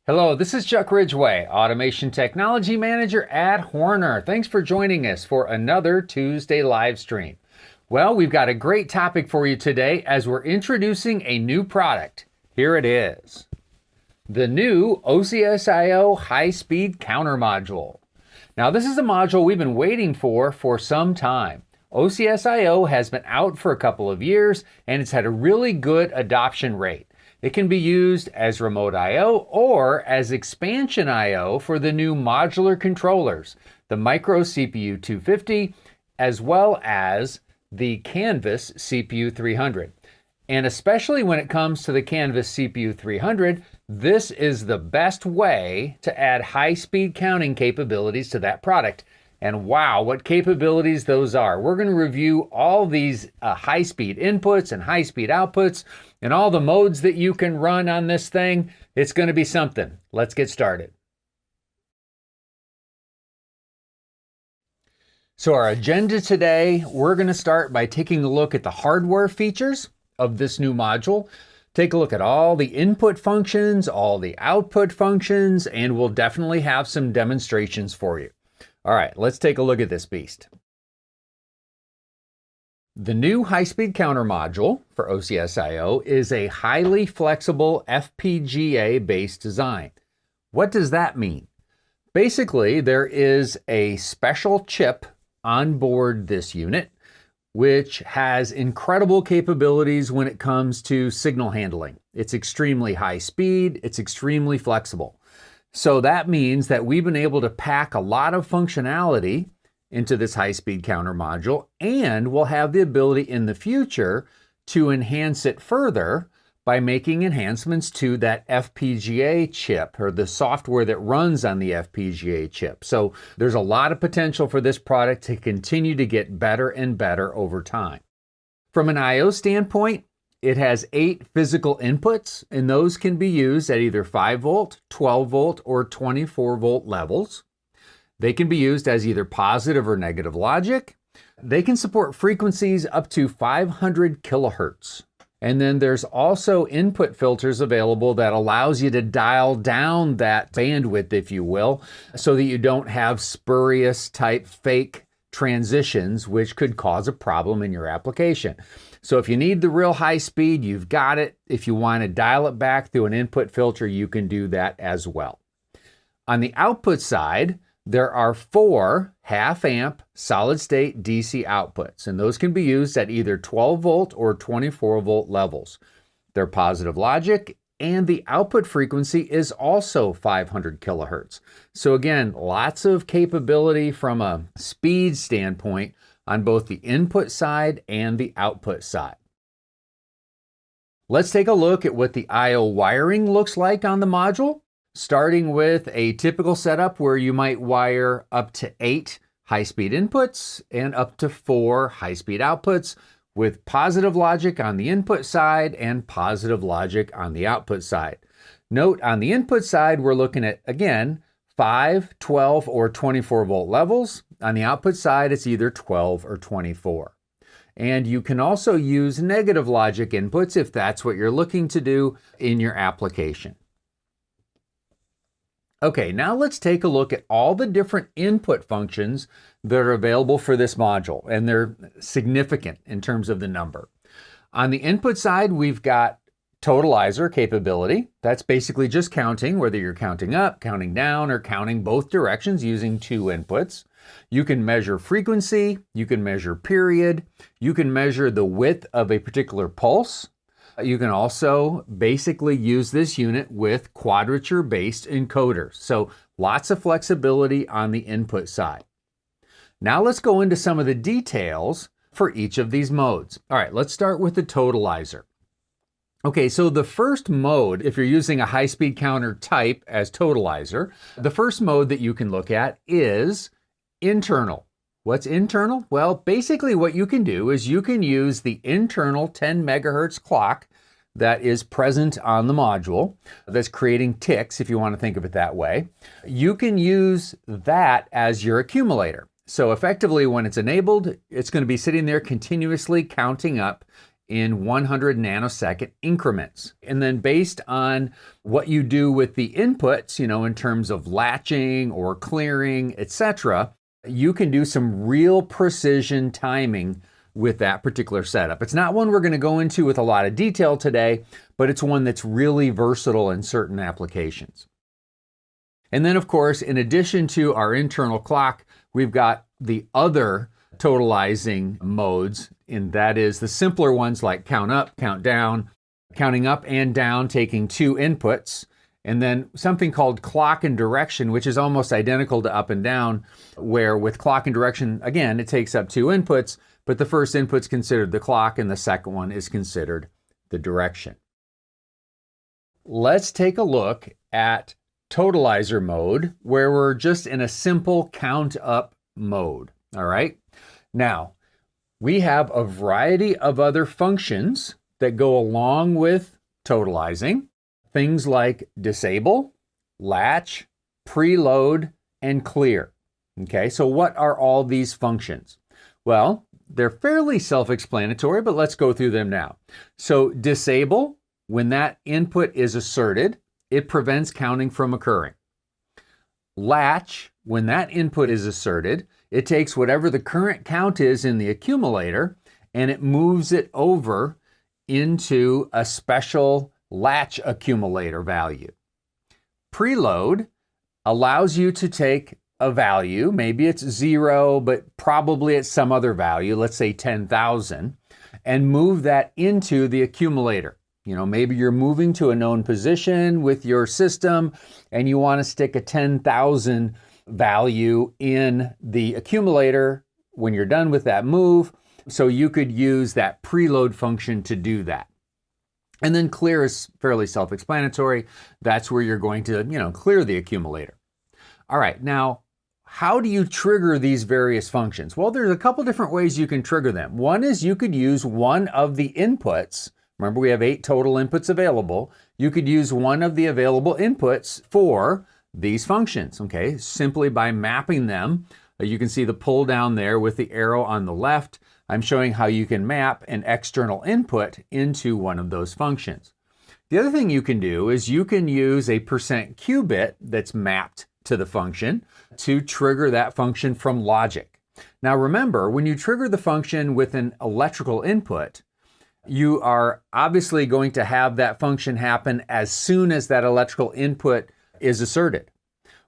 Hello, this is Chuck Ridgway, Automation Technology Manager at Horner. Thanks for joining us for another Tuesday live stream. Well, we've got a great topic for you today as we're introducing a new product. Here it is. The new OCS-I high-speed counter module. Now, this is a module we've been waiting for some time. OCS-I has been out for a couple of years and it's had a really good adoption rate. It can be used as remote I/O or as expansion I/O for the new modular controllers, the Micro CPU 250, as well as the Canvas CPU 300. And especially when it comes to the Canvas CPU 300, this is the best way to add high-speed counting capabilities to that product. And wow, what capabilities those are. We're going to review all these high-speed inputs and high-speed outputs and all the modes that you can run on this thing. It's going to be something. Let's get started. So our agenda today, we're going to start by taking a look at the hardware features of this new module. Take a look at all the input functions, all the output functions, and we'll definitely have some demonstrations for you. All right, let's take a look at this beast. The new high-speed counter module for OCS-I is a highly flexible FPGA-based design. What does that mean? Basically, there is a special chip on board this unit which has incredible capabilities when it comes to signal handling. It's extremely high speed, it's extremely flexible. So that means that we've been able to pack a lot of functionality into this high-speed counter module, and we'll have the ability in the future to enhance it further by making enhancements to that FPGA chip or the software that runs on the FPGA chip. So there's a lot of potential for this product to continue to get better and better over time. From an I/O standpoint, it has 8 physical inputs, and those can be used at either 5 volt, 12 volt, or 24 volt levels. They can be used as either positive or negative logic. They can support frequencies up to 500 kilohertz. And then there's also input filters available that allows you to dial down that bandwidth, if you will, so that you don't have spurious type fake transitions, which could cause a problem in your application. So if you need the real high speed, you've got it. If you want to dial it back through an input filter, you can do that as well. On the output side, there are 4 half-amp solid-state DC outputs, and those can be used at either 12 volt or 24 volt levels. They're positive logic, and the output frequency is also 500 kilohertz. So again, lots of capability from a speed standpoint on both the input side and the output side. Let's take a look at what the I/O wiring looks like on the module, starting with a typical setup where you might wire up to 8 high-speed inputs and up to 4 high-speed outputs, with positive logic on the input side and positive logic on the output side. Note on the input side, we're looking at, again, 5, 12, or 24 volt levels. On the output side, it's either 12 or 24. And you can also use negative logic inputs if that's what you're looking to do in your application. Okay, now let's take a look at all the different input functions that are available for this module, and they're significant in terms of the number. On the input side, we've got Totalizer capability. That's basically just counting, whether you're counting up, counting down, or counting both directions using 2 inputs. You can measure frequency, you can measure period, you can measure the width of a particular pulse. You can also basically use this unit with quadrature-based encoders. So lots of flexibility on the input side. Now let's go into some of the details for each of these modes. All right, let's start with the Totalizer. Okay, so the first mode, if you're using a high-speed counter type as Totalizer, the first mode that you can look at is internal. What's internal? Well, basically what you can do is you can use the internal 10 megahertz clock that is present on the module that's creating ticks, if you want to think of it that way. You can use that as your accumulator. So effectively when it's enabled, it's going to be sitting there continuously counting up in 100 nanosecond increments. And then based on what you do with the inputs, in terms of latching or clearing, etc., you can do some real precision timing with that particular setup. It's not one we're going to go into with a lot of detail today, but it's one that's really versatile in certain applications. And then, of course, in addition to our internal clock, we've got the other totalizing modes, and that is the simpler ones like count up, count down, counting up and down, taking two inputs, and then something called clock and direction, which is almost identical to up and down, where with clock and direction, again, it takes up two inputs, but the first input's considered the clock and the second one is considered the direction. Let's take a look at Totalizer mode, where we're just in a simple count up mode. All right. Now, we have a variety of other functions that go along with totalizing. Things like disable, latch, preload, and clear. Okay, so what are all these functions? Well, they're fairly self-explanatory, but let's go through them now. So disable, when that input is asserted, it prevents counting from occurring. Latch, when that input is asserted, it takes whatever the current count is in the accumulator and it moves it over into a special latch accumulator value. Preload allows you to take a value, maybe it's 0, but probably it's some other value, let's say 10,000, and move that into the accumulator. Maybe you're moving to a known position with your system and you want to stick a 10,000 value in the accumulator when you're done with that move. So you could use that preload function to do that. And then clear is fairly self-explanatory. That's where you're going to, clear the accumulator. All right, now, how do you trigger these various functions? Well, there's a couple different ways you can trigger them. One is you could use one of the inputs. Remember, we have 8 total inputs available. You could use one of the available inputs for these functions, okay? Simply by mapping them. You can see the pull down there with the arrow on the left. I'm showing how you can map an external input into one of those functions. The other thing you can do is you can use a %q bit that's mapped to the function to trigger that function from logic. Now remember, when you trigger the function with an electrical input, you are obviously going to have that function happen as soon as that electrical input is asserted.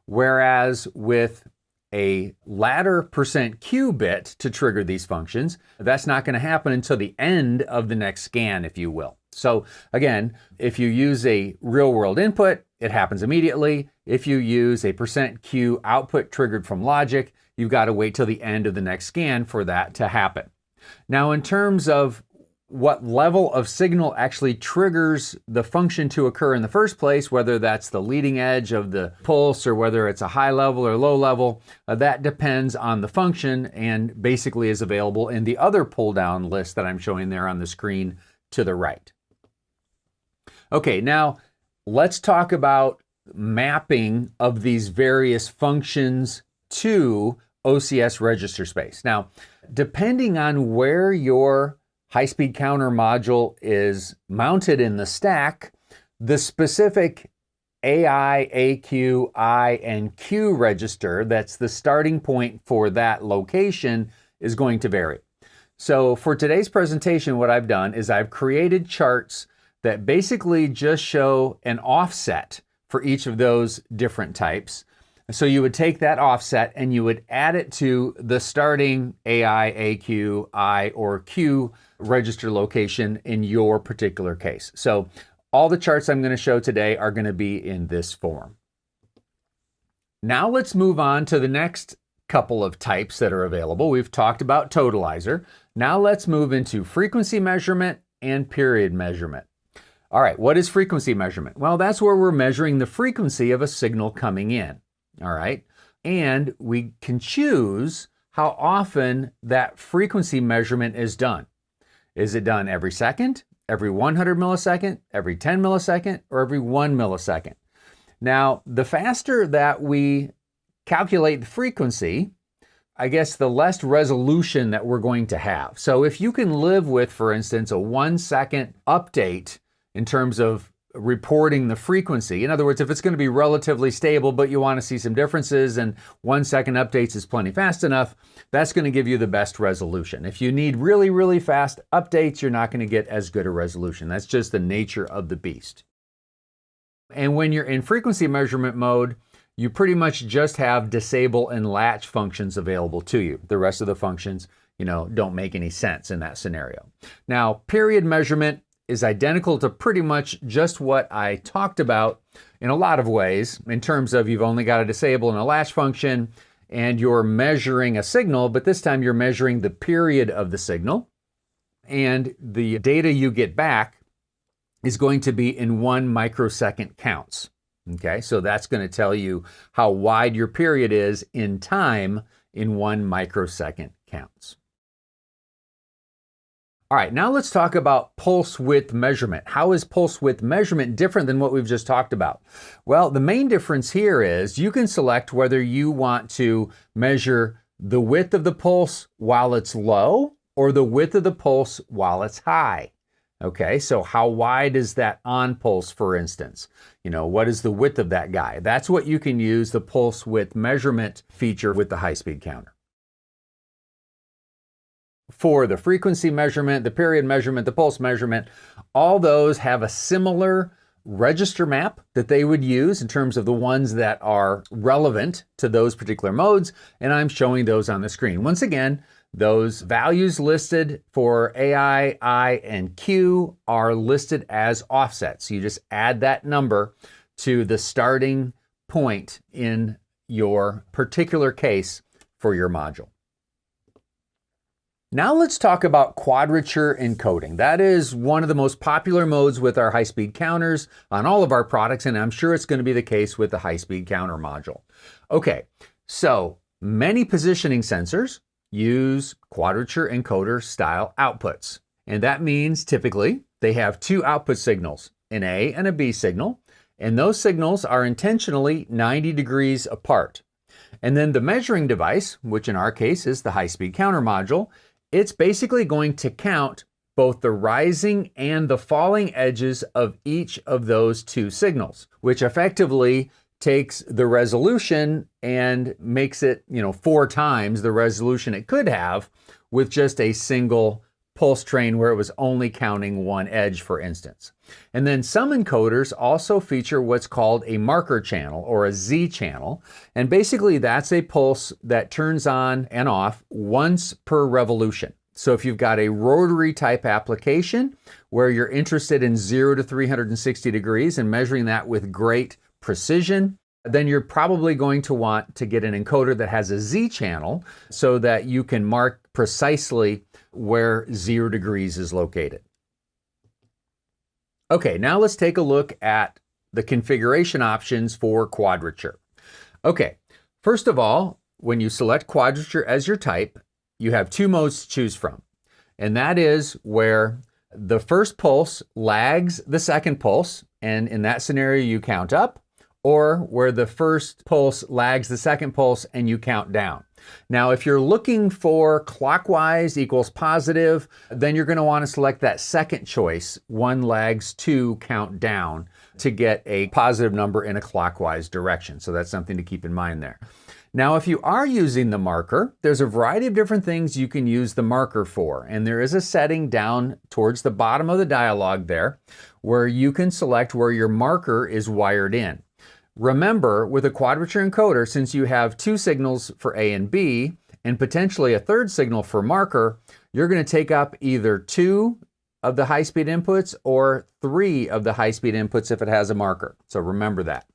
Whereas with a ladder %q bit to trigger these functions, that's not going to happen until the end of the next scan, if you will. So again, if you use a real world input, it happens immediately. If you use a %q output triggered from logic, you've got to wait till the end of the next scan for that to happen. Now, in terms of what level of signal actually triggers the function to occur in the first place, whether that's the leading edge of the pulse or whether it's a high level or low level, that depends on the function and basically is available in the other pull down list that I'm showing there on the screen to the right. Okay, now let's talk about mapping of these various functions to OCS register space. Now, depending on where your high-speed counter module is mounted in the stack, the specific AI, AQ, I, and Q register that's the starting point for that location is going to vary. So for today's presentation, what I've done is I've created charts that basically just show an offset for each of those different types. So you would take that offset and you would add it to the starting AI, AQ, I, or Q register location in your particular case. So all the charts I'm going to show today are going to be in this form. Now let's move on to the next couple of types that are available. We've talked about Totalizer. Now let's move into frequency measurement and period measurement. All right, what is frequency measurement? Well, that's where we're measuring the frequency of a signal coming in. All right, and we can choose how often that frequency measurement is done. Is it done every second, every 100 millisecond, every 10 millisecond, or every 1 millisecond? Now, the faster that we calculate the frequency, I guess, the less resolution that we're going to have. So if you can live with, for instance, a 1 second update in terms of reporting the frequency. In other words, if it's going to be relatively stable, but you want to see some differences and 1 second updates is plenty fast enough, that's going to give you the best resolution. If you need really, really fast updates, you're not going to get as good a resolution. That's just the nature of the beast. And when you're in frequency measurement mode, you pretty much just have disable and latch functions available to you. The rest of the functions, don't make any sense in that scenario. Now, period measurement is identical to pretty much just what I talked about in a lot of ways, in terms of you've only got a disable and a latch function, and you're measuring a signal, but this time you're measuring the period of the signal, and the data you get back is going to be in 1 microsecond counts. Okay, so that's going to tell you how wide your period is in time in 1 microsecond counts. All right, now let's talk about pulse width measurement. How is pulse width measurement different than what we've just talked about? Well, the main difference here is you can select whether you want to measure the width of the pulse while it's low or the width of the pulse while it's high. Okay, so how wide is that on pulse, for instance? What is the width of that guy? That's what you can use the pulse width measurement feature with the high-speed counter. For the frequency measurement, the period measurement, the pulse measurement, all those have a similar register map that they would use in terms of the ones that are relevant to those particular modes, and I'm showing those on the screen. Once again, those values listed for AI, I, and Q are listed as offsets. You just add that number to the starting point in your particular case for your module. Now let's talk about quadrature encoding. That is one of the most popular modes with our high-speed counters on all of our products, and I'm sure it's going to be the case with the high-speed counter module. Okay, so many positioning sensors use quadrature encoder style outputs. And that means typically they have 2 output signals, an A and a B signal, and those signals are intentionally 90 degrees apart. And then the measuring device, which in our case is the high-speed counter module, it's basically going to count both the rising and the falling edges of each of those 2 signals, which effectively takes the resolution and makes it, 4 times the resolution it could have with just a single pulse train where it was only counting 1 edge, for instance. And then some encoders also feature what's called a marker channel or a Z channel. And basically that's a pulse that turns on and off once per revolution. So if you've got a rotary type application where you're interested in 0 to 360 degrees and measuring that with great precision, then you're probably going to want to get an encoder that has a Z channel so that you can mark precisely where 0 degrees is located. Okay, now let's take a look at the configuration options for quadrature. Okay, first of all, when you select quadrature as your type, you have 2 modes to choose from. And that is where the first pulse lags the second pulse, and in that scenario you count up, or where the first pulse lags the second pulse and you count down. Now, if you're looking for clockwise equals positive, then you're going to want to select that second choice, 1 lags 2 count down, to get a positive number in a clockwise direction. So that's something to keep in mind there. Now, if you are using the marker, there's a variety of different things you can use the marker for. And there is a setting down towards the bottom of the dialog there where you can select where your marker is wired in. Remember, with a quadrature encoder, since you have 2 signals for A and B, and potentially a third signal for marker, you're going to take up either 2 of the high-speed inputs or 3 of the high-speed inputs if it has a marker. So remember that.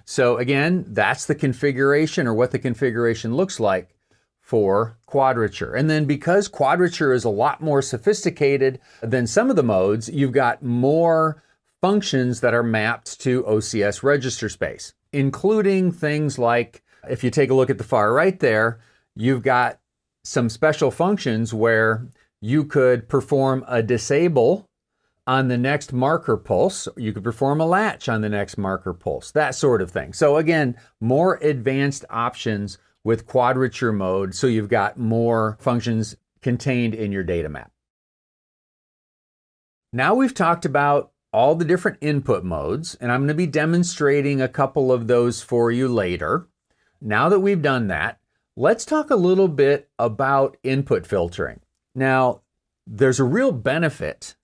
So again, that's the configuration, or what the configuration looks like for quadrature. And then because quadrature is a lot more sophisticated than some of the modes, you've got more functions that are mapped to OCS register space, including things like, if you take a look at the far right there, you've got some special functions where you could perform a disable on the next marker pulse. You could perform a latch on the next marker pulse, that sort of thing. So again, more advanced options with Quadrature Mode, so you've got more functions contained in your data map. Now we've talked about all the different input modes, and I'm going to be demonstrating a couple of those for you later. Now that we've done that, let's talk a little bit about input filtering. Now, there's a real benefit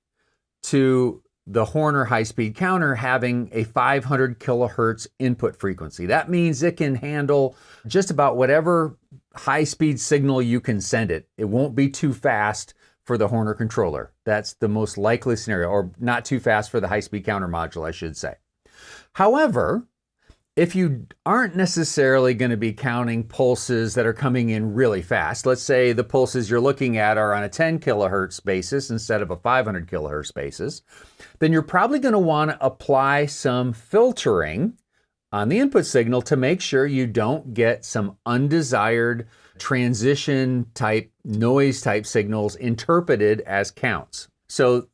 to the Horner high-speed counter having a 500 kilohertz input frequency. That means it can handle just about whatever high-speed signal you can send it. It won't be too fast for the Horner controller. That's the most likely scenario, or not too fast for the high-speed counter module, I should say. However, if you aren't necessarily going to be counting pulses that are coming in really fast, let's say the pulses you're looking at are on a 10 kilohertz basis instead of a 500 kilohertz basis, then you're probably going to want to apply some filtering on the input signal to make sure you don't get some undesired transition type, noise type signals interpreted as counts. So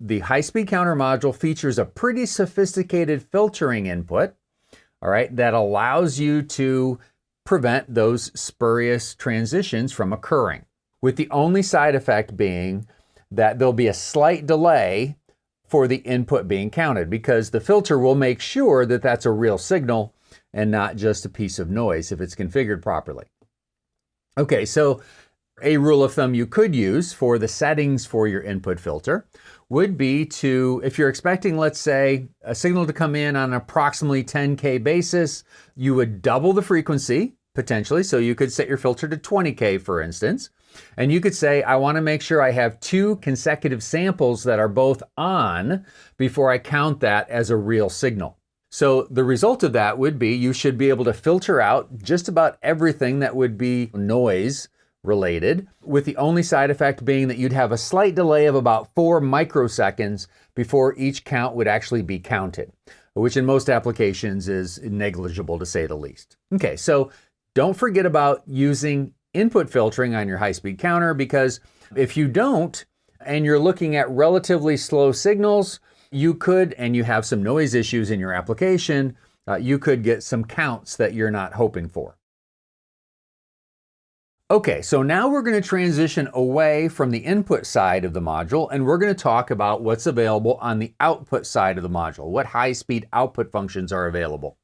the high-speed counter module features a pretty sophisticated filtering input, all right, that allows you to prevent those spurious transitions from occurring, with the only side effect being that there'll be a slight delay for the input being counted, because the filter will make sure that that's a real signal and not just a piece of noise if it's configured properly. Okay, so a rule of thumb you could use for the settings for your input filter would be to, if you're expecting, let's say, a signal to come in on an approximately 10K basis, you would double the frequency, potentially. So you could set your filter to 20K, for instance. And you could say, I want to make sure I have 2 consecutive samples that are both on before I count that as a real signal. So the result of that would be you should be able to filter out just about everything that would be noise related, with the only side effect being that you'd have a slight delay of about 4 microseconds before each count would actually be counted, which in most applications is negligible to say the least. Okay, so don't forget about using input filtering on your high-speed counter, because if you don't, and you're looking at relatively slow signals, you could, and you have some noise issues in your application, you could get some counts that you're not hoping for. Okay, so now we're going to transition away from the input side of the module, and we're going to talk about what's available on the output side of the module, what high-speed output functions are available.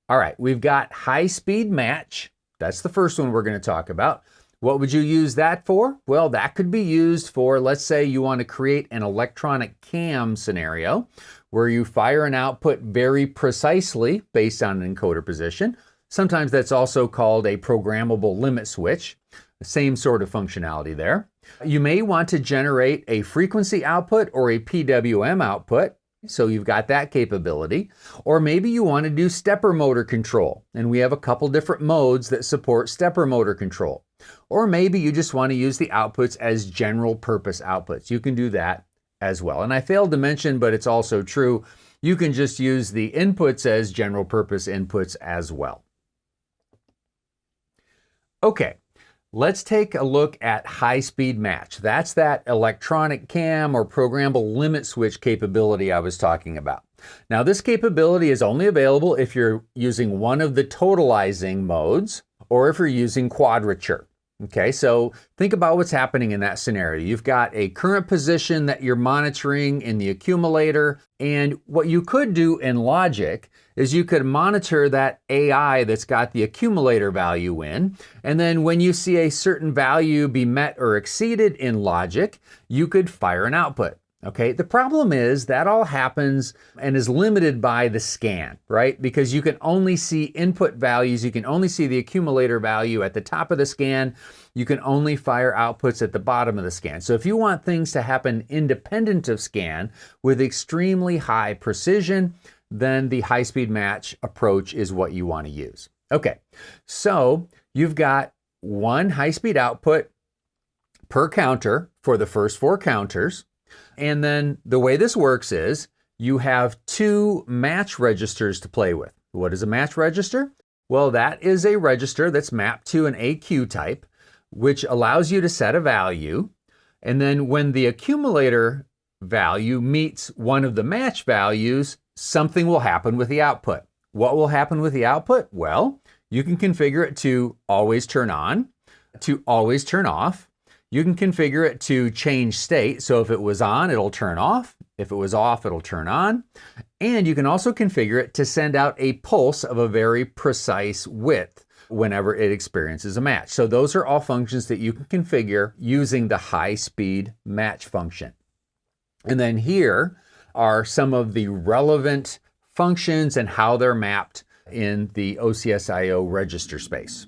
All right, we've got high-speed match. That's the first one we're going to talk about. What would you use that for? Well, that could be used for, let's say you want to create an electronic cam scenario where you fire an output very precisely based on an encoder position. Sometimes that's also called a programmable limit switch, the same sort of functionality there. You may want to generate a frequency output or a PWM output, so you've got that capability. Or maybe you want to do stepper motor control, and we have a couple different modes that support stepper motor control. Or maybe you just want to use the outputs as general purpose outputs. You can do that as well. And I failed to mention, but it's also true, you can just use the inputs as general purpose inputs as well. Okay, let's take a look at high-speed match. That's that electronic cam or programmable limit switch capability I was talking about. Now, this capability is only available if you're using one of the totalizing modes or if you're using Quadrature. Okay, so think about what's happening in that scenario. You've got a current position that you're monitoring in the accumulator, and what you could do in logic is you could monitor that AI that's got the accumulator value in, and then when you see a certain value be met or exceeded in logic, you could fire an output. Okay, the problem is that all happens and is limited by the scan, right? Because you can only see input values, you can only see the accumulator value at the top of the scan, you can only fire outputs at the bottom of the scan. So if you want things to happen independent of scan with extremely high precision, then the high-speed match approach is what you want to use. Okay, so you've got one high-speed output per counter for the first 4 counters. And then the way this works is you have 2 match registers to play with. What is a match register? Well, that is a register that's mapped to an AQ type, which allows you to set a value. And then when the accumulator value meets one of the match values, something will happen with the output. What will happen with the output? Well, You can configure it to always turn on, to always turn off. You can configure it to change state. So if it was on, it'll turn off. If it was off, it'll turn on. And you can also configure it to send out a pulse of a very precise width whenever it experiences a match. So those are all functions that you can configure using the high-speed match function. And then here are some of the relevant functions and how they're mapped in the OCS-I register space.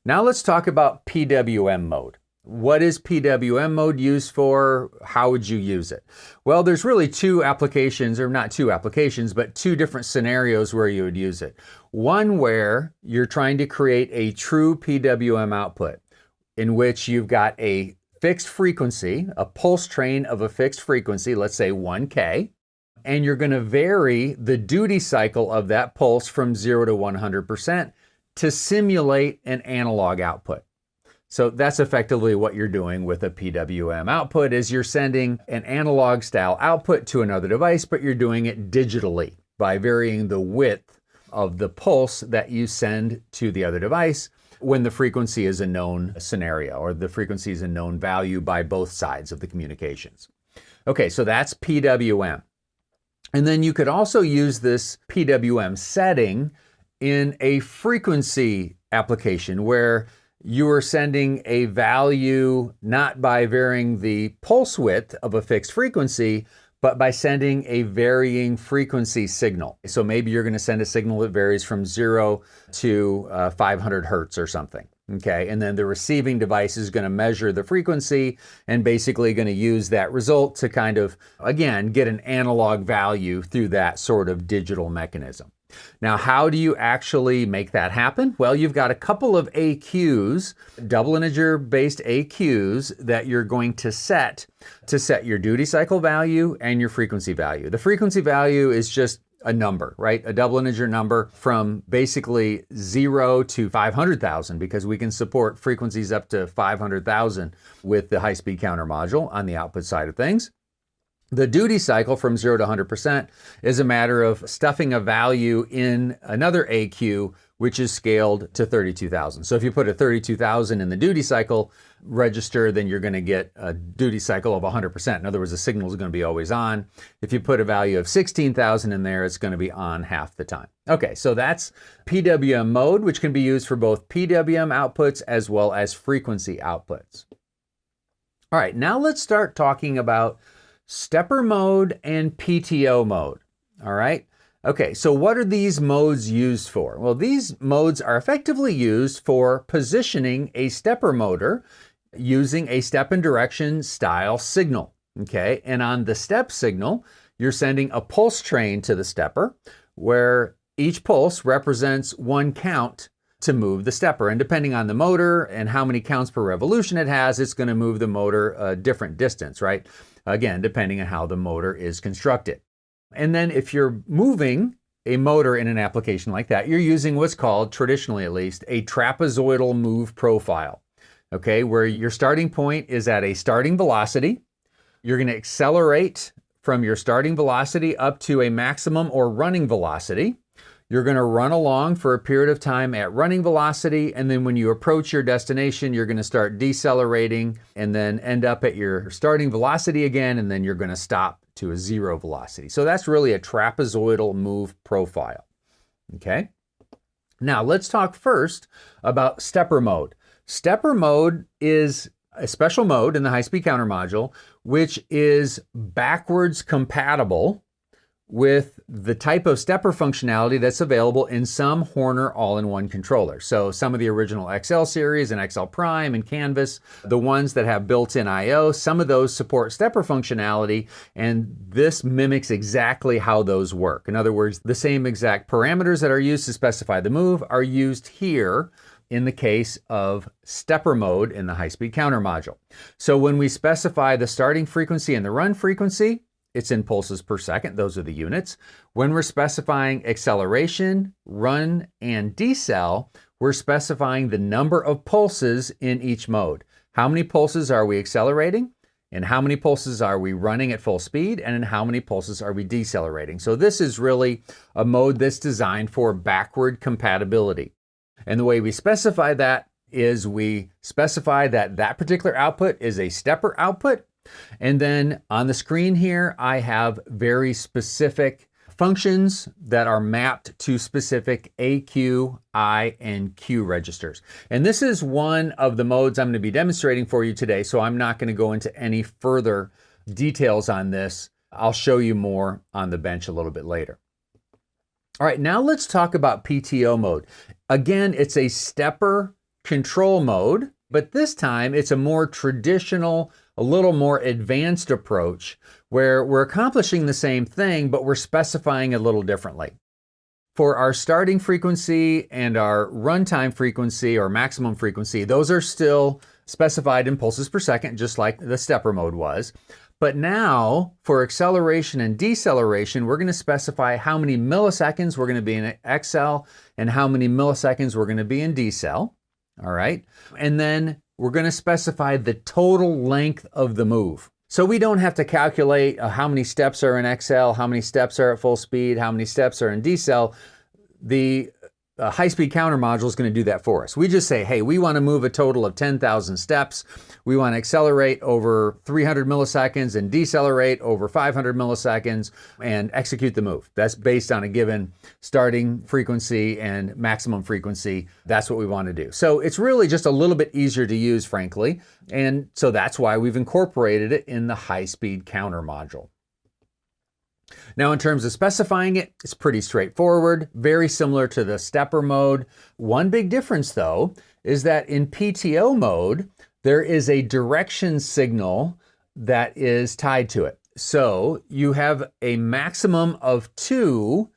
Now let's talk about PWM mode. What is PWM mode used for? How would you use it? Well, there's really two applications, or not two applications, but two different scenarios where you would use it. One where you're trying to create a true PWM output, in which you've got a fixed frequency, a pulse train of a fixed frequency, let's say 1K, and you're going to vary the duty cycle of that pulse from 0 to 100% to simulate an analog output. So that's effectively what you're doing with a PWM output, is you're sending an analog style output to another device, but you're doing it digitally by varying the width of the pulse that you send to the other device when the frequency is a known scenario, or the frequency is a known value by both sides of the communications. Okay, so that's PWM. And then you could also use this PWM setting in a frequency application where you are sending a value not by varying the pulse width of a fixed frequency, but by sending a varying frequency signal. So maybe you're going to send a signal that varies from 0 to 500 hertz or something. Okay, and then the receiving device is going to measure the frequency and basically going to use that result to kind of, again, get an analog value through that sort of digital mechanism. Now, how do you actually make that happen? Well, you've got a couple of AQs, double integer based AQs, that you're going to set your duty cycle value and your frequency value. The frequency value is just a number, right? A double integer number from basically 0 to 500,000, because we can support frequencies up to 500,000 with the high-speed counter module on the output side of things. The duty cycle from 0 to 100% is a matter of stuffing a value in another AQ, which is scaled to 32,000. So if you put a 32,000 in the duty cycle register, then you're going to get a duty cycle of 100%. In other words, the signal is going to be always on. If you put a value of 16,000 in there, it's going to be on half the time. Okay, so that's PWM mode, which can be used for both PWM outputs as well as frequency outputs. All right, now let's start talking about stepper mode and PTO mode. All right. Okay, so what are these modes used for? Well, these modes are effectively used for positioning a stepper motor using a step and direction style signal. Okay, and on the step signal, you're sending a pulse train to the stepper where each pulse represents one count to move the stepper. And depending on the motor and how many counts per revolution it has, it's going to move the motor a different distance, right? Again, depending on how the motor is constructed. And then if you're moving a motor in an application like that, you're using what's called, traditionally at least, a trapezoidal move profile, okay, where your starting point is at a starting velocity. You're going to accelerate from your starting velocity up to a maximum or running velocity. You're going to run along for a period of time at running velocity, and then when you approach your destination, you're going to start decelerating and then end up at your starting velocity again, and then you're going to stop to a 0 velocity. So that's really a trapezoidal move profile. Okay? Now let's talk first about stepper mode. Stepper mode is a special mode in the high-speed counter module, which is backwards compatible with the type of stepper functionality that's available in some Horner all-in-one controller. So some of the original XL series and XL Prime and Canvas, the ones that have built-in I/O, some of those support stepper functionality, and this mimics exactly how those work. In other words, the same exact parameters that are used to specify the move are used here in the case of stepper mode in the high-speed counter module. So when we specify the starting frequency and the run frequency, it's in pulses per second. Those are the units. When we're specifying acceleration, run, and decel, we're specifying the number of pulses in each mode. How many pulses are we accelerating? In how many pulses are we running at full speed, and in how many pulses are we decelerating? So this is really a mode that's designed for backward compatibility. And the way we specify that is we specify that that particular output is a stepper output. And then on the screen here, I have very specific functions that are mapped to specific AQ, I, and Q registers. And this is one of the modes I'm going to be demonstrating for you today, so I'm not going to go into any further details on this. I'll show you more on the bench a little bit later. All right, now let's talk about PTO mode. Again, it's a stepper control mode, but this time it's a more traditional, a little more advanced approach where we're accomplishing the same thing, but we're specifying a little differently. For our starting frequency and our runtime frequency or maximum frequency, those are still specified in pulses per second, just like the stepper mode was. But now for acceleration and deceleration, we're going to specify how many milliseconds we're going to be in XL and how many milliseconds we're going to be in decel. All right. And then we're going to specify the total length of the move. So we don't have to calculate how many steps are in XL, how many steps are at full speed, how many steps are in decel. The high-speed counter module is going to do that for us. We just say, hey, we want to move a total of 10,000 steps. We want to accelerate over 300 milliseconds and decelerate over 500 milliseconds and execute the move. That's based on a given starting frequency and maximum frequency. That's what we want to do. So it's really just a little bit easier to use, frankly. And so that's why we've incorporated it in the high-speed counter module. Now, in terms of specifying it, it's pretty straightforward, very similar to the stepper mode. One big difference, though, is that in PTO mode, there is a direction signal that is tied to it. So you have a maximum of 2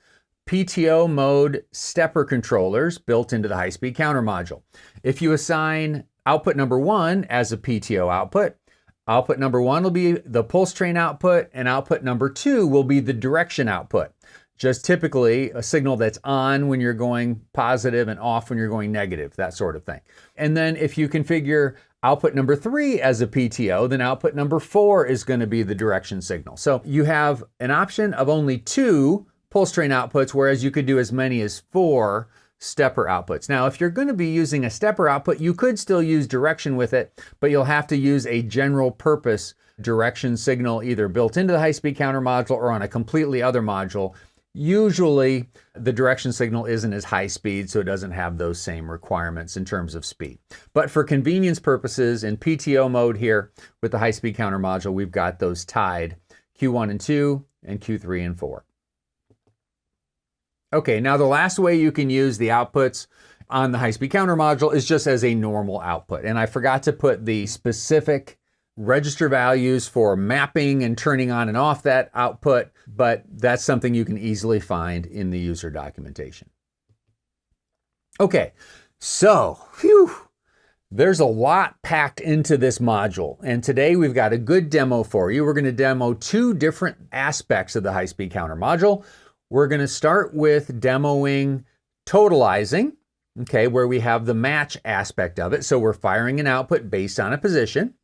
PTO mode stepper controllers built into the high-speed counter module. If you assign output number 1 as a PTO output number 1 will be the pulse train output, and output number 2 will be the direction output. Just typically a signal that's on when you're going positive and off when you're going negative, that sort of thing. And then if you configure output number 3 as a PTO, then output number 4 is going to be the direction signal. So you have an option of only 2 pulse train outputs, whereas you could do as many as 4 stepper outputs. Now, if you're going to be using a stepper output, you could still use direction with it, but you'll have to use a general purpose direction signal either built into the high-speed counter module or on a completely other module. Usually, the direction signal isn't as high speed, so it doesn't have those same requirements in terms of speed. But for convenience purposes, in PTO mode here with the high-speed counter module, we've got those tied, Q1 and 2 and Q3 and 4. Okay, now the last way you can use the outputs on the high-speed counter module is just as a normal output. And I forgot to put the specific register values for mapping and turning on and off that output, but that's something you can easily find in the user documentation. Okay, so there's a lot packed into this module. And today we've got a good demo for you. We're going to demo 2 different aspects of the high-speed counter module. We're going to start with demoing totalizing, okay, where we have the match aspect of it. So we're firing an output based on a position.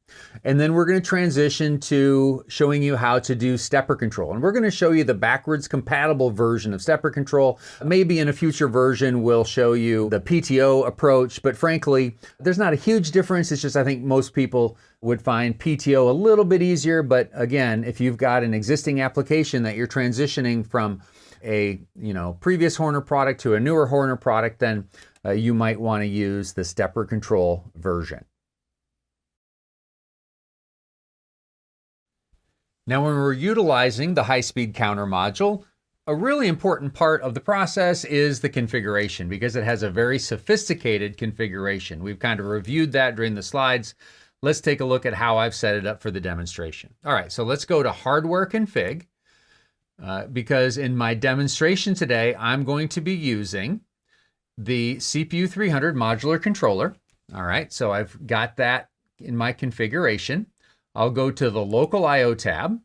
And then we're going to transition to showing you how to do stepper control. And we're going to show you the backwards compatible version of stepper control. Maybe in a future version, we'll show you the PTO approach. But frankly, there's not a huge difference. It's just I think most people would find PTO a little bit easier. But again, if you've got an existing application that you're transitioning from a previous Horner product to a newer Horner product, then you might want to use the stepper control version. Now, when we're utilizing the high-speed counter module, a really important part of the process is the configuration because it has a very sophisticated configuration. We've kind of reviewed that during the slides. Let's take a look at how I've set it up for the demonstration. All right, so let's go to Hardware Config. Because in my demonstration today, I'm going to be using the CPU 300 modular controller. All right, so I've got that in my configuration. I'll go to the local IO tab,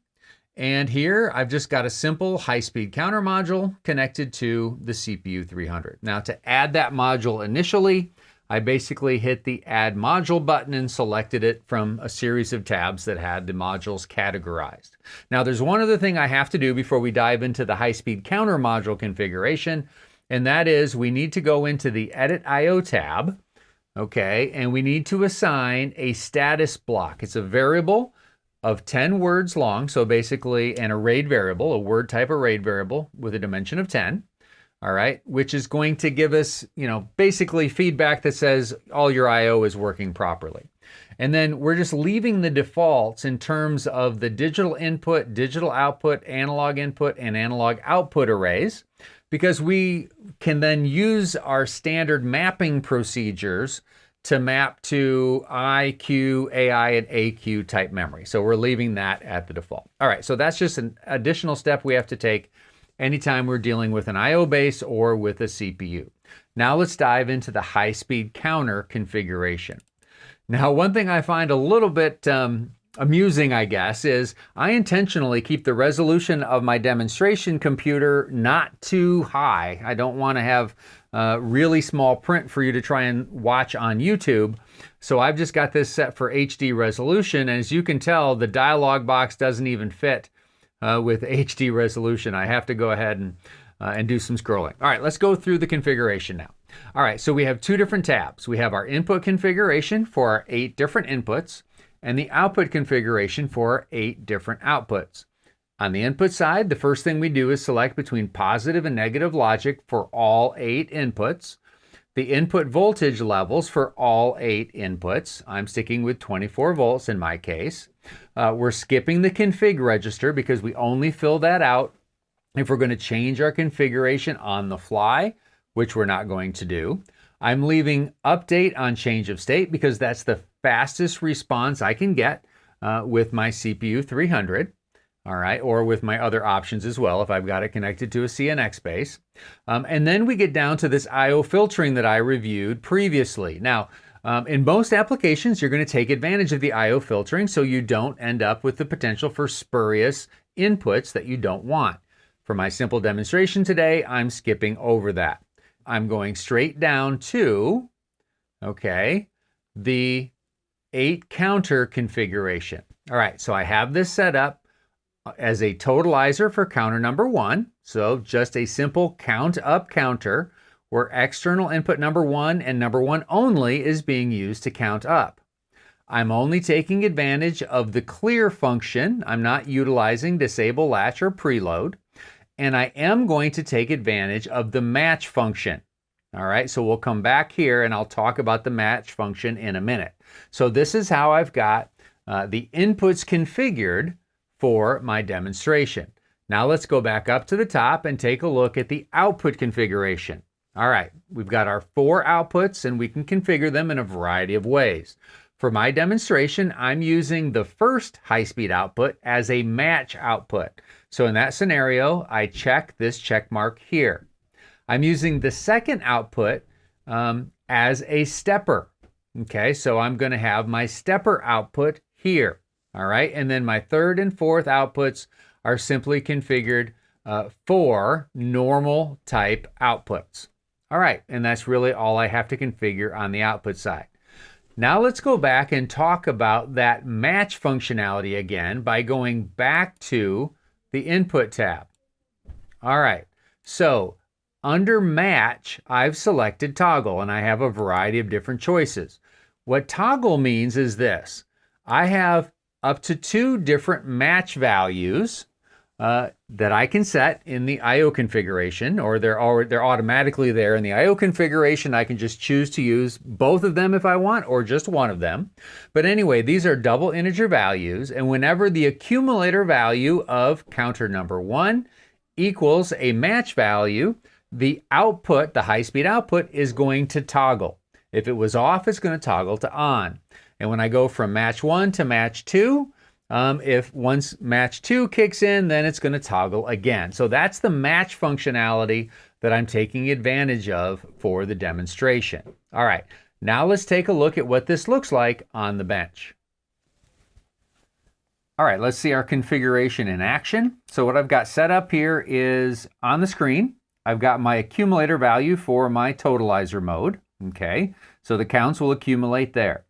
and here I've just got a simple high-speed counter module connected to the CPU 300. Now, to add that module initially, I basically hit the Add Module button and selected it from a series of tabs that had the modules categorized. Now, there's one other thing I have to do before we dive into the high-speed counter module configuration, and that is we need to go into the Edit I/O tab, okay, and we need to assign a status block. It's a variable of 10 words long, so basically an arrayed variable, a word type arrayed variable with a dimension of 10. All right, which is going to give us, basically feedback that says all your I/O is working properly. And then we're just leaving the defaults in terms of the digital input, digital output, analog input, and analog output arrays, because we can then use our standard mapping procedures to map to I, Q, AI, and AQ type memory. So we're leaving that at the default. All right, so that's just an additional step we have to take anytime we're dealing with an I/O base or with a CPU. Now let's dive into the high-speed counter configuration. Now, one thing I find a little bit amusing, I guess, is I intentionally keep the resolution of my demonstration computer not too high. I don't want to have really small print for you to try and watch on YouTube. So I've just got this set for HD resolution. And as you can tell, the dialog box doesn't even fit with HD resolution. I have to go ahead and do some scrolling. All right, let's go through the configuration now. All right, so we have two different tabs. We have our input configuration for our 8 different inputs and the output configuration for our 8 different outputs. On the input side, the first thing we do is select between positive and negative logic for all 8 inputs. The input voltage levels for all 8 inputs. I'm sticking with 24 volts in my case. We're skipping the config register because we only fill that out if we're going to change our configuration on the fly, which we're not going to do. I'm leaving update on change of state because that's the fastest response I can get with my CPU 300. All right, or with my other options as well if I've got it connected to a CNX base. And then we get down to this I/O filtering that I reviewed previously. Now, in most applications, you're going to take advantage of the I/O filtering so you don't end up with the potential for spurious inputs that you don't want. For my simple demonstration today, I'm skipping over that. I'm going straight down to, okay, the 8 counter configuration. All right, so I have this set up as a totalizer for counter number 1. So just a simple count up counter where external input number 1 and number 1 only is being used to count up. I'm only taking advantage of the clear function. I'm not utilizing disable latch or preload. And I am going to take advantage of the match function. All right, so we'll come back here and I'll talk about the match function in a minute. So this is how I've got the inputs configured for my demonstration. Now let's go back up to the top and take a look at the output configuration. All right, we've got our 4 outputs and we can configure them in a variety of ways. For my demonstration, I'm using the first high-speed output as a match output. So in that scenario, I check this check mark here. I'm using the second output as a stepper. Okay, so I'm going to have my stepper output here. All right, and then my third and fourth outputs are simply configured for normal type outputs. All right, and that's really all I have to configure on the output side. Now let's go back and talk about that match functionality again by going back to the input tab. All right, so under match, I've selected toggle and I have a variety of different choices. What toggle means is this. I have up to 2 different match values that I can set in the I/O configuration, or they're automatically there in the I/O configuration. I can just choose to use both of them if I want, or just one of them. But anyway, these are double integer values, and whenever the accumulator value of counter number 1 equals a match value, the output, the high-speed output, is going to toggle. If it was off, it's going to toggle to on. And when I go from match 1 to match 2, if once match 2 kicks in, then it's going to toggle again. So that's the match functionality that I'm taking advantage of for the demonstration. All right, now let's take a look at what this looks like on the bench. All right, let's see our configuration in action. So what I've got set up here is on the screen, I've got my accumulator value for my totalizer mode. Okay, so the counts will accumulate there.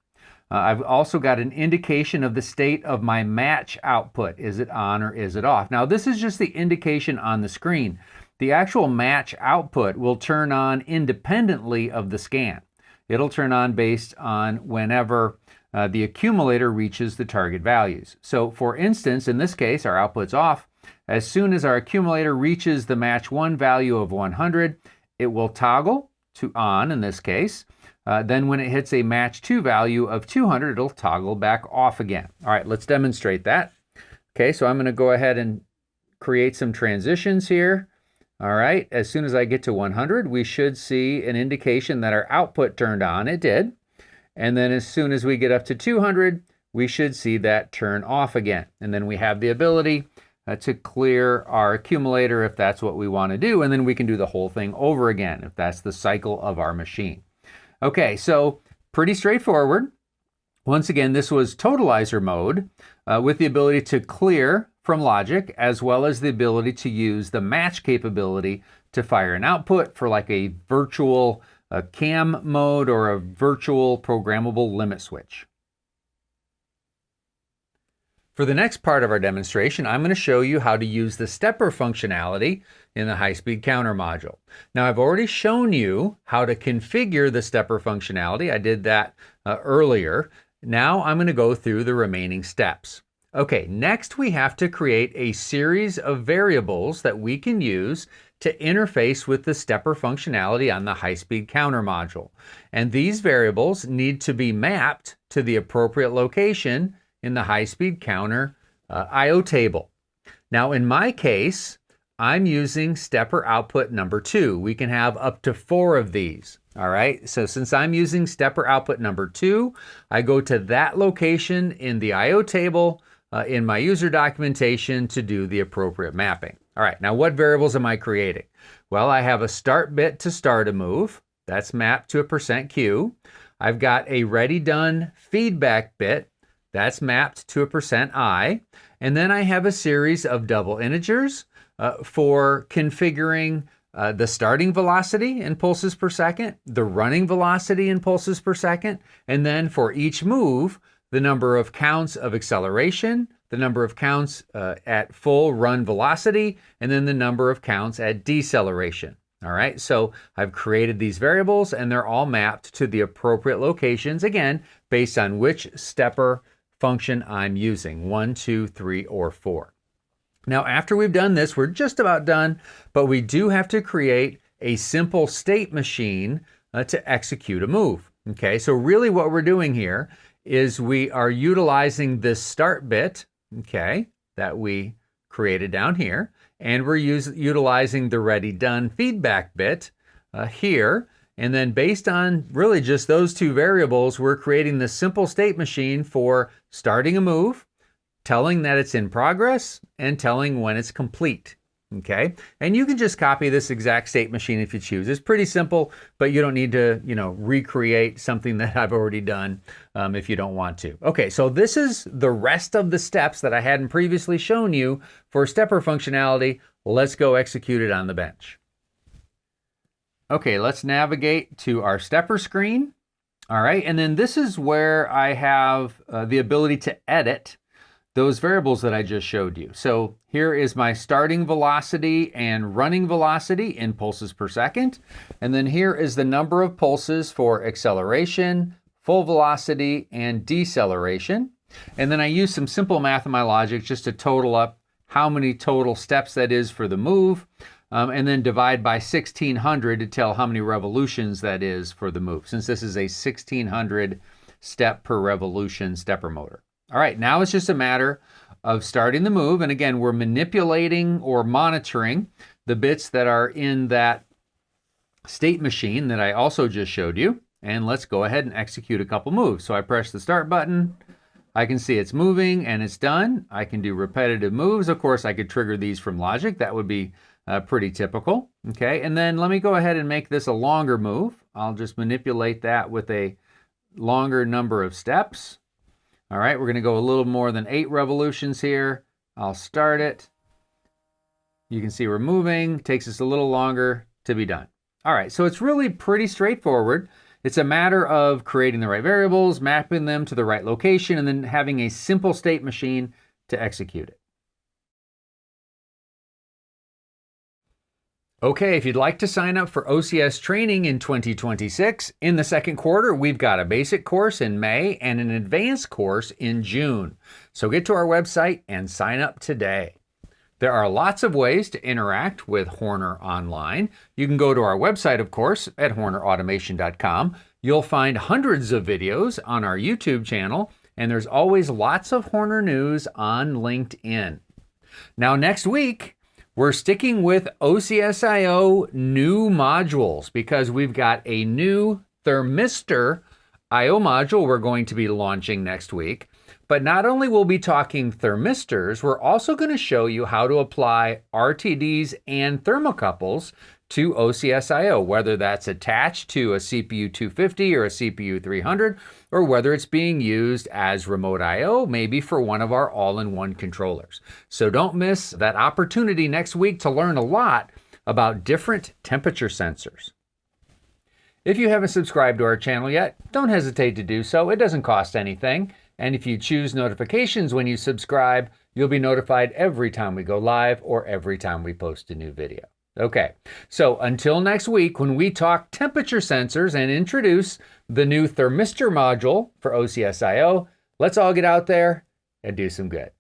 I've also got an indication of the state of my match output. Is it on or is it off? Now this is just the indication on the screen. The actual match output will turn on independently of the scan. It'll turn on based on whenever the accumulator reaches the target values. So for instance, in this case, our output's off. As soon as our accumulator reaches the match 1 value of 100, it will toggle to on in this case. Then when it hits a match 2 value of 200, it'll toggle back off again. All right, let's demonstrate that. Okay, so I'm going to go ahead and create some transitions here. All right, as soon as I get to 100, we should see an indication that our output turned on. It did. And then as soon as we get up to 200, we should see that turn off again. And then we have the ability to clear our accumulator if that's what we want to do. And then we can do the whole thing over again if that's the cycle of our machine. Okay, so pretty straightforward. Once again, this was Totalizer mode with the ability to clear from logic, as well as the ability to use the match capability to fire an output for like a virtual cam mode or a virtual programmable limit switch. For the next part of our demonstration, I'm going to show you how to use the stepper functionality in the high-speed counter module. Now, I've already shown you how to configure the stepper functionality. I did that earlier. Now I'm going to go through the remaining steps. Okay, next we have to create a series of variables that we can use to interface with the stepper functionality on the high-speed counter module. And these variables need to be mapped to the appropriate location in the high-speed counter I/O table. Now in my case, I'm using stepper output number 2. We can have up to 4 of these. All right, so since I'm using stepper output number 2, I go to that location in the I/O table in my user documentation to do the appropriate mapping. All right, now what variables am I creating? Well, I have a start bit to start a move. That's mapped to a %Q. I've got a ready done feedback bit. That's mapped to a %I. And then I have a series of double integers for configuring the starting velocity in pulses per second, the running velocity in pulses per second, and then for each move, the number of counts of acceleration, the number of counts at full run velocity, and then the number of counts at deceleration. All right, so I've created these variables and they're all mapped to the appropriate locations, again, based on which stepper function I'm using, 1, 2, 3, or 4. Now, after we've done this, we're just about done, but we do have to create a simple state machine to execute a move. Okay, so really what we're doing here is we are utilizing this start bit, okay, that we created down here, and we're utilizing the ready done feedback bit here. And then based on really just those 2 variables, we're creating this simple state machine for starting a move, telling that it's in progress, and telling when it's complete. Okay, and you can just copy this exact state machine if you choose. It's pretty simple, but you don't need to, recreate something that I've already done if you don't want to. Okay, so this is the rest of the steps that I hadn't previously shown you for stepper functionality. Let's go execute it on the bench. Okay, let's navigate to our stepper screen. All right, and then this is where I have the ability to edit those variables that I just showed you. So here is my starting velocity and running velocity in pulses per second. And then here is the number of pulses for acceleration, full velocity, and deceleration. And then I use some simple math in my logic just to total up how many total steps that is for the move, and then divide by 1600 to tell how many revolutions that is for the move, since this is a 1600 step per revolution stepper motor. All right, now it's just a matter of starting the move. And again, we're manipulating or monitoring the bits that are in that state machine that I also just showed you. And let's go ahead and execute a couple moves. So I press the start button. I can see it's moving and it's done. I can do repetitive moves. Of course, I could trigger these from logic. That would be pretty typical. Okay, and then let me go ahead and make this a longer move. I'll just manipulate that with a longer number of steps. All right, we're going to go a little more than 8 revolutions here. I'll start it. You can see we're moving. Takes us a little longer to be done. All right, so it's really pretty straightforward. It's a matter of creating the right variables, mapping them to the right location, and then having a simple state machine to execute it. Okay, if you'd like to sign up for OCS training in 2026, in the second quarter, we've got a basic course in May and an advanced course in June. So get to our website and sign up today. There are lots of ways to interact with Horner online. You can go to our website, of course, at hornerautomation.com. You'll find hundreds of videos on our YouTube channel, and there's always lots of Horner news on LinkedIn. Now, next week, we're sticking with OCS-I new modules because we've got a new thermistor I/O module we're going to be launching next week. But not only will we be talking thermistors, we're also going to show you how to apply RTDs and thermocouples to OCS-I, whether that's attached to a CPU 250 or a CPU 300, or whether it's being used as remote I/O, maybe for one of our all-in-one controllers. So don't miss that opportunity next week to learn a lot about different temperature sensors. If you haven't subscribed to our channel yet, don't hesitate to do so. It doesn't cost anything. And if you choose notifications when you subscribe, you'll be notified every time we go live or every time we post a new video. Okay, so until next week when we talk temperature sensors and introduce the new thermistor module for OCS-I, let's all get out there and do some good.